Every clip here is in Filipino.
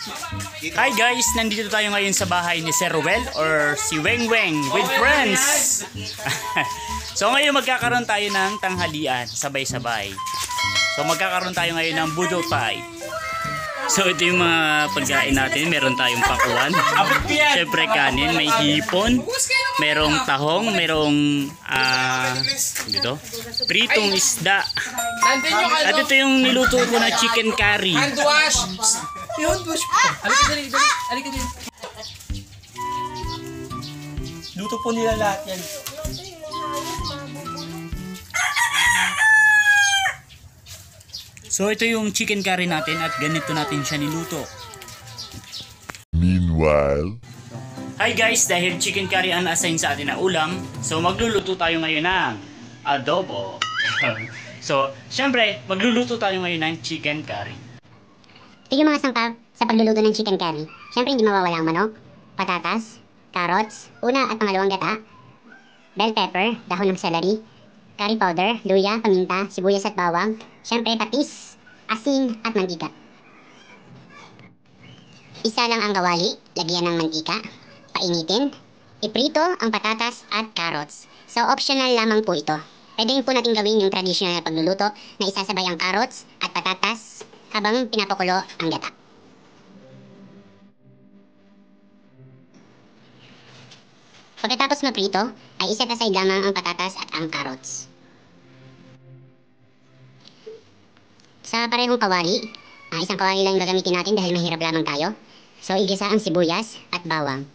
Hi guys, nandito tayo ngayon sa bahay ni Sir Ruel or si Weng Weng with friends. So ngayon magkakaroon tayo ng tanghalian, sabay-sabay. So magkakaroon tayo ngayon ng budol fight. So ito yung mga pagkain natin, meron tayong pakuan. Siyempre kanin, may hipon, merong tahong, merong dito, pritong isda. At ito yung niluto ko na chicken curry. Hand wash! Hand wash po. Alika din. Luto po nila lahat yan. So ito yung chicken curry natin at ganito natin siya niluto. Meanwhile, Hi guys, dahil chicken curry ang assign sa atin na ulam, so magluluto tayo ngayon ng adobo. So, syempre, magluluto tayo ngayon ng chicken curry. Ito yung mga sangkap sa pagluluto ng chicken curry. Siyempre hindi mawawala ang manok, patatas, carrots, una at pangalawang gata, bell pepper, dahon ng celery, curry powder, luya, paminta, sibuyas at bawang, siyempre patis, asin at mantika. Isa lang ang kawali, lagyan ng mantika, painitin, iprito ang patatas at carrots. So optional lamang po ito. Pwede po natin gawin yung traditional na pagluluto na isasabay ang carrots at patatas habang pinapakulo ang gata. Pagkatapos maprito, ay iset aside lamang ang patatas at ang carrots. Sa parehong kawali, isang kawali lang yung gagamitin natin dahil mahirap lamang tayo. So igisa ang sibuyas at bawang.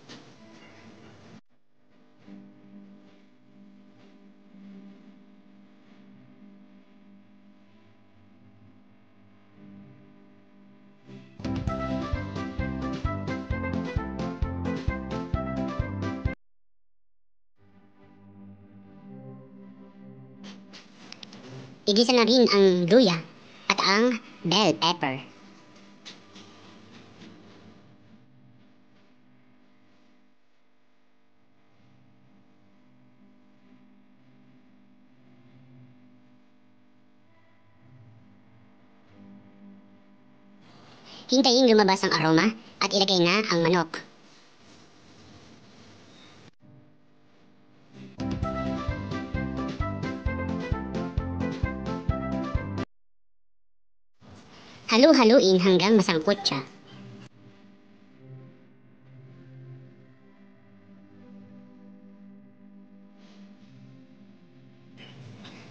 Igisa na rin ang luya at ang bell pepper. Hintayin lumabas ang aroma at ilagay na ang manok. Halu-haluin hanggang masangkot siya.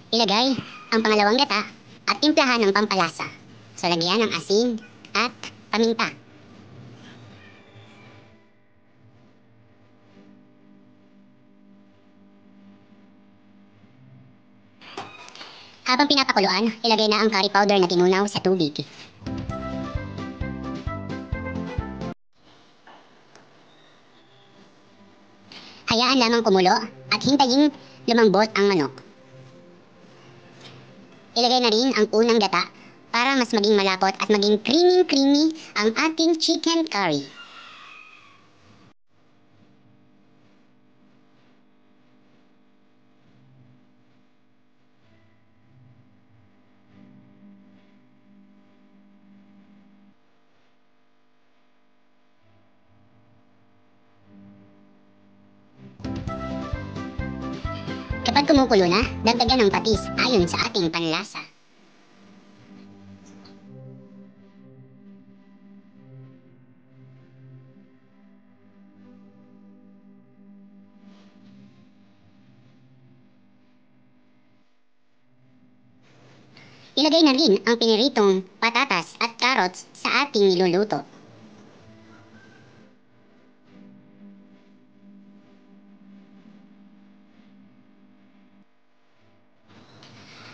Ilagay ang pangalawang gata at timplahan ng pampalasa. So lagyan ng asin at paminta. Habang pinapakuluan, ilagay na ang curry powder na tinunaw sa tubig. Hayaan lamang kumulo at hintayin lumambot ang manok. Ilagay na rin ang unang gata para mas maging malapot at maging creamy ang ating chicken curry. Kapag kumukulo na, dagdagan ng patis ayon sa ating panlasa. Ilagay na rin ang piniritong patatas at carrots sa ating niluluto.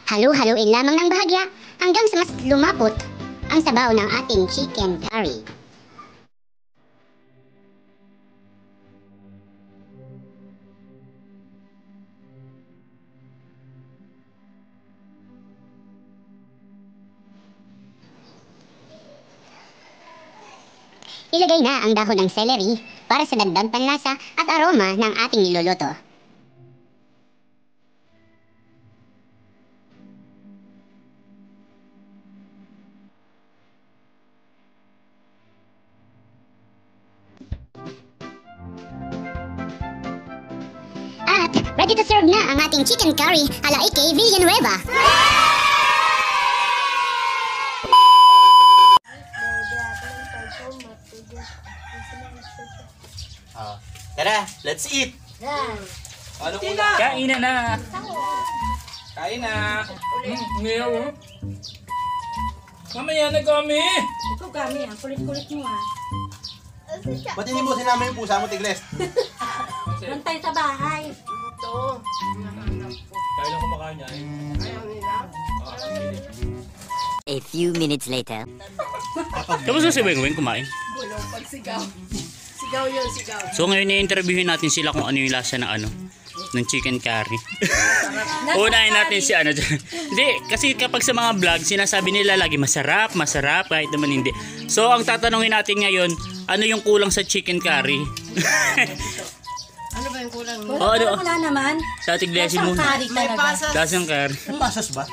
Halu-haluin lamang ng bahagya hanggang sa mas lumapot ang sabaw ng ating chicken curry. Ilagay na ang dahon ng celery para sa dagdag panlasa at aroma ng ating niluluto. Ready to serve na ang ating chicken curry ala AK Villanueva. Tara, let's eat! Ano ko na? Kain na. Kain na! Ngayaw oh. Mamaya na kami! Ikaw kami, ang kulit-kulit mo ah. Ba't hindi mo sinama yung pusa mo, Tigres? Nantay sa bahay. Kaya lang kumakain niya eh. A few minutes later. Kamusta si Weng Weng kumain? Sigaw yun, sigaw. So ngayon i-interviewin natin sila kung ano yung lasa ng ng chicken curry. Unahin natin si ano. Hindi, kasi kapag sa mga vlog, sinasabi nila lagi masarap, masarap, kahit naman hindi. So ang tatanungin natin ngayon, ano yung kulang sa chicken curry? Ano ba yung kulang mo? Oh, ano? Wala naman. Sa tiglesin mo. Kari talaga. Lasang curry. May pasas ba?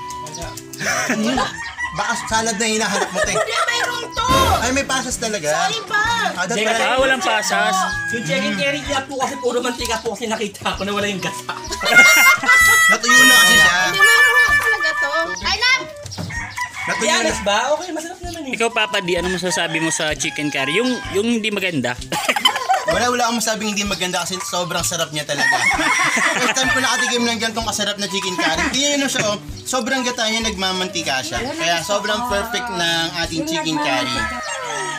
Baka salad na hinahanap mo, Teng. Hindi, mayroon to! Ay, may pasas talaga. Sorry pa! Ah, walang pasas. Yung chicken curry niya po kasi puro mantika po kasi nakita ko na wala yung gata. Natuyo na kasi siya. Hindi, mayroon nga talaga to. I love! Natuyo na. Yanas ba? Okay, masarap naman eh. Ikaw Papa D, ano masasabi mo sa chicken curry? Yung hindi maganda. Wala akong masabing hindi maganda kasi sobrang sarap niya talaga. First time ko nakatikim ng gantong kasarap na chicken curry. Tingnan nyo siya, oh. Sobrang gata niya, nagmamantika siya. Kaya sobrang perfect ng ating chicken curry.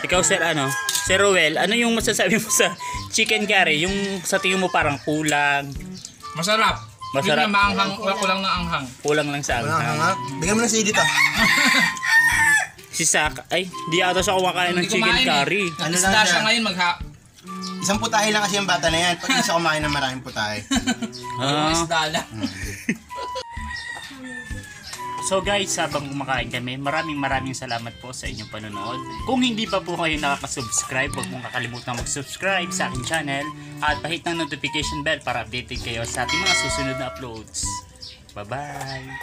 Ikaw Sir Sir Roel, ano yung masasabi mo sa chicken curry? Yung sa tingin mo parang kulang, Masarap. Masarap. Hindi na maanghang, wala ko lang na anghang. kulang lang sa Wala anghang. nga. Bigyan mo na si dito. Si Sak, ay, di ata siya kumakain ng Hindi chicken kumain curry. Eh. Ano Isda lang siya siya? ngayon Isang putahe lang kasi yung bata na yan. Pag isa kumain ng maraming putahe. Ah. Isda lang. So guys, habang kumakain kami, maraming salamat po sa inyong panonood. Kung hindi pa po kayo nakaka-subscribe, huwag mong kakalimutan mag-subscribe sa aking channel at pahit ng notification bell para updated kayo sa ating mga susunod na uploads. Bye-bye!